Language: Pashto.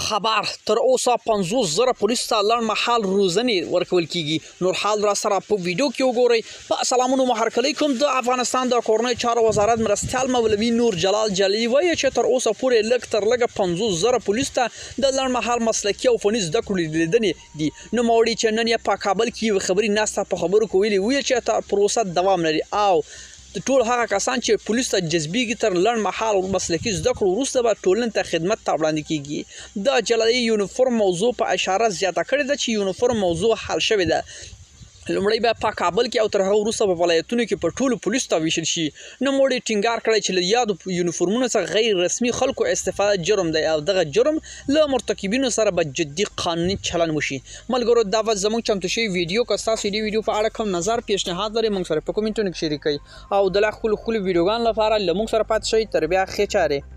خبر تر اوسه 50,000 پولیس ته لړمحال روزنې ورکول کیږي. نور حال را سره په ویډیو کې وګورئ. په سلامونو محرکلی کوم د افغانستان د کورنۍ چارو وزارت مرستیال مولوي نور جلال جلالی وایي چې تر اوسه پورې لږ تر لږه 50,000 پولیس ته د لړمحال مسلکي او فني زده کړو لیدنې دي. نوموړي چې نن یې په کابل کې یو خبري ناسته په خبرو کې ویلي چې تر پروسه دوام لري او د ټول هغه کسان چې پولیس ته جذبېږي تر لنډمهاله مسلکي زده کړو وروسته به ټولنې ته خدمت ته وړاندې کیږي. د جلالی یونیفورم موضوع په اشاره زیاته کړې ده چې یونیفورم موضوع حل شوې ده. لومړی به په کابل کې او تر هغه وروسته په ولایتونو کې په ټولو پولیسو ته ویشل شي. نوموړي ټینګار کړی چې له یادو یونیفورمونو څخه غیر رسمي خلکو استفاده جرم دی او دغه جرم له مرتکبینو سره به جدي قانوني چلن وشي. ملګرو دا به زموږ چمتو شوی ویډیو که ستاسو دې ویډیو په اړه کوم نظر پیشنهاد لرئ موږ سره په کومنټونو کې شریک کړئ او د لا خپلو ویډیوګانو لپاره له موږ سره پاتې شئ. تر بیا ښې چارې.